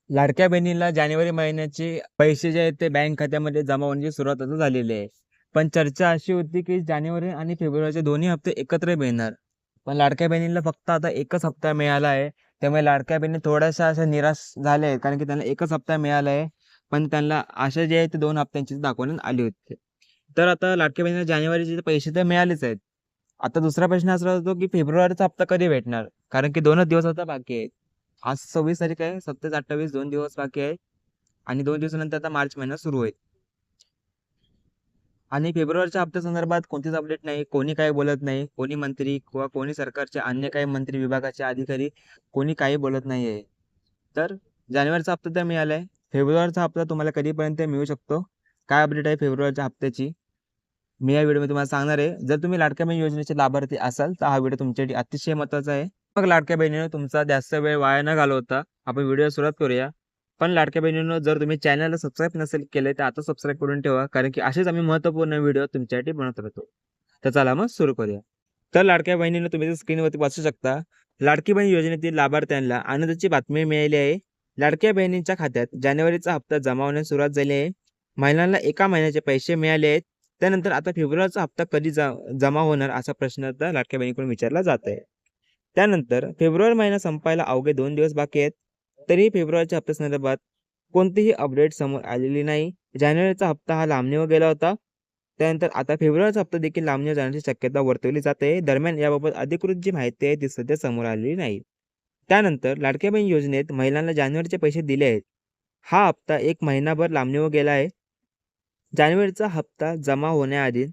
लाडक्या बहिणीला जानेवारी महिन्याचे पैसे जे आहेत ते बँक खात्यामध्ये जमा होण्याची सुरुवात आता झालेली आहे. पण चर्चा अशी होती की जानेवारी आणि फेब्रुवारीचे दोन्ही हप्ते एकत्र मिळणार. पण लाडक्या बहिणीला फक्त आता एकच हप्ता मिळाला आहे. त्यामुळे लाडक्या बहिणी थोड्याशा अशा निराश झाल्या आहेत कारण की त्यांना एकच हप्ता मिळाला आहे. पण त्यांना आशा जी आहे ते 2 हप्त्यांचीच दाखवण्यात आली होती. तर आता लाडक्या बहिणीला जानेवारीचे पैसे तर मिळालेच आहेत. आता दुसरा प्रश्न असा होतो की फेब्रुवारीचा हप्ता कधी भेटणार? कारण की 2च दिवस आता बाकी आहेत. आज 26 तारीख आहे. 27-28 2 दिवस बाकी आहे आणि 2 दिवसानंतर आता मार्च महिना सुरू होईल. आणि फेब्रुवारीच्या हप्त्यासंदर्भात कोणतीच अपडेट नाही. कोणी काही बोलत नाही. कोणी मंत्री किंवा कोणी सरकारचे अन्य काही मंत्री विभागाचे अधिकारी कोणी काही बोलत नाही आहे. तर जानेवारीचा हप्ता तर मिळाला आहे. फेब्रुवारीचा हप्ता तुम्हाला कधीपर्यंत मिळू शकतो? काय अपडेट आहे फेब्रुवारीच्या हप्त्याची? मी या व्हिडिओमध्ये तुम्हाला सांगणार आहे. जर तुम्ही लाडक्या बहीण योजनेचे लाभार्थी असाल तर हा व्हिडिओ तुमच्यासाठी अतिशय महत्त्वाचा आहे. मग लाडक्या बहिणीनं तुमचा जास्त वेळ वाया न घालवता आपण व्हिडिओ सुरुवात करूया. पण लाडक्या बहिणीनं जर तुम्ही चॅनलला सबस्क्राईब नसेल केले तर आता सबस्क्राईब करून ठेवा कारण की असेच आम्ही महत्त्वपूर्ण व्हिडिओ तुमच्यासाठी बनवत राहतो. तर चला मग सुरू करूया. तर लाडक्या बहिणीनं तुम्ही स्क्रीनवरती वाचू शकता. लाडकी बहीण योजनेतील लाभार्थ्यांना आनंदाची बातमी मिळाली आहे. लाडक्या बहिणींच्या खात्यात जानेवारीचा हप्ता जमा होण्यास सुरुवात झाली आहे. महिलांना एका महिन्याचे पैसे मिळाले आहेत. त्यानंतर आता फेब्रुवारीचा हप्ता कधी जमा होणार असा प्रश्न आता लाडक्या बहिणीकडून विचारला जात आहे. त्यानंतर फेब्रुवारी महिना संपायला अवघे 2 दिवस बाकी आहेत. तरीही फेब्रुवारीच्या हप्त्यासंदर्भात कोणतीही अपडेट समोर आलेली नाही. जानेवारीचा हप्ता हा लांबणीवर गेला होता. त्यानंतर आता फेब्रुवारीचा हप्ता देखील लांबणीवर जाण्याची शक्यता वर्तवली जाते. दरम्यान याबाबत अधिकृत जी माहिती आहे ती सध्या समोर आलेली नाही. त्यानंतर लाडक्या बहीण योजनेत महिलांना जानेवारीचे पैसे दिले आहेत. हा हप्ता 1 महिनाभर लांबणीवर गेला आहे. जानेवारीचा हप्ता जमा होण्याआधी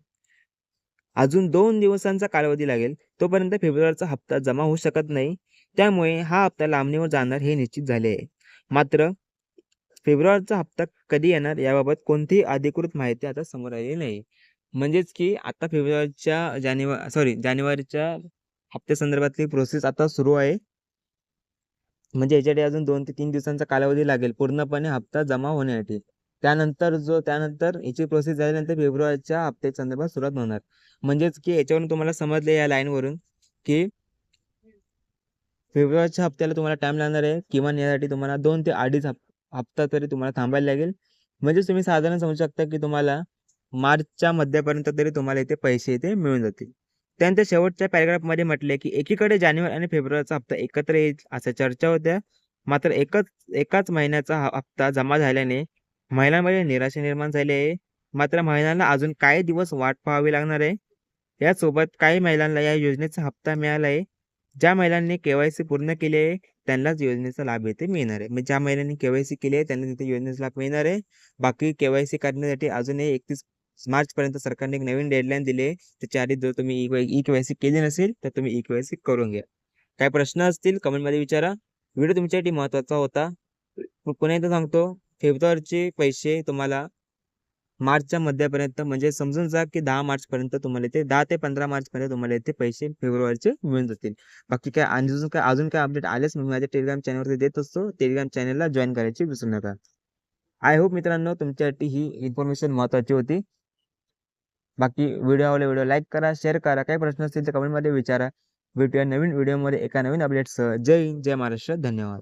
अजून 2 दिवसांचा कालावधी लागेल. तोपर्यंत फेब्रुवारीचा हप्ता जमा होऊ शकत नाही. त्यामुळे हा हप्ता लांबणीवर जाणार हे निश्चित झाले आहे. मात्र फेब्रुवारीचा हप्ता कधी येणार याबाबत कोणतीही अधिकृत माहिती आता समोर आलेली नाही. म्हणजेच की आता जानेवारीच्या हप्त्यासंदर्भातली प्रोसेस आता सुरू आहे. म्हणजे याच्यासाठी अजून 2 ते 3 दिवसांचा कालावधी लागेल पूर्णपणे हप्ता जमा होण्यासाठी. त्यानंतर याची प्रोसेस झाल्यानंतर फेब्रुवारीच्या हप्त्याच्या संदर्भात सुरुवात होणार. म्हणजेच की याच्यावरून तुम्हाला समजले या लाईनवरून की फेब्रुवारीच्या हप्त्याला तुम्हाला टाईम लागणार आहे. किमान यासाठी तुम्हाला 2 ते अडीच हप्ता तरी तुम्हाला थांबायला लागेल. म्हणजेच तुम्ही साधारण समजू शकता की तुम्हाला मार्चच्या मध्यापर्यंत तरी तुम्हाला इथे पैसे इथे मिळून जातील. त्यानंतर शेवटच्या पॅराग्राफमध्ये म्हटले की एकीकडे जानेवारी आणि फेब्रुवारीचा हप्ता एकत्र येईल अशा चर्चा होत्या. मात्र एकाच महिन्याचा हप्ता जमा झाल्याने महिलांमध्ये निराशा निर्माण झाली आहे. मात्र महिलांना अजून काही दिवस वाट पाहावी लागणार आहे. यासोबत काही महिलांना या योजनेचा हप्ता मिळाला आहे. ज्या महिलांनी के-वाय-सी पूर्ण केली आहे त्यांनाच योजनेचा लाभ येथे मिळणार आहे. म्हणजे ज्या महिलांनी के-वाय-सी केली आहे त्यांना तिथे योजनेचा लाभ मिळणार आहे. बाकी के-वाय-सी करण्यासाठी अजूनही 31 मार्चपर्यंत सरकारने एक नवीन डेडलाईन दिली आहे. त्याच्या आधी जर तुम्ही ई-के-वाय-सी केली नसेल तर तुम्ही ई-के-वाय-सी करून घ्या. काही प्रश्न असतील कमेंटमध्ये विचारा. व्हिडिओ तुमच्यासाठी महत्त्वाचा होता. पुन्हा एकदा सांगतो, फेब्रुवारीचे पैसे तुम्हाला मार्चच्या मध्यापर्यंत म्हणजे समजून जा की 10 मार्चपर्यंत तुम्हाला इथे 10 ते 15 मार्चपर्यंत तुम्हाला इथे पैसे फेब्रुवारीचे मिळून जातील. बाकी काय अजून काय अपडेट आलेच मी माझ्या टेलिग्राम चॅनलवरती देत असतो. टेलिग्राम चॅनलला जॉइन करायची विसरू नका. आय होप मित्रांनो तुमच्यासाठी ही इन्फॉर्मेशन महत्त्वाची होती. बाकी व्हिडिओ लाईक करा, शेअर करा. काही प्रश्न असतील तर कमेंटमध्ये विचारा. भेटूया नवीन व्हिडिओमध्ये एका नवीन अपडेटसह. जय हिंद, जय महाराष्ट्र. धन्यवाद.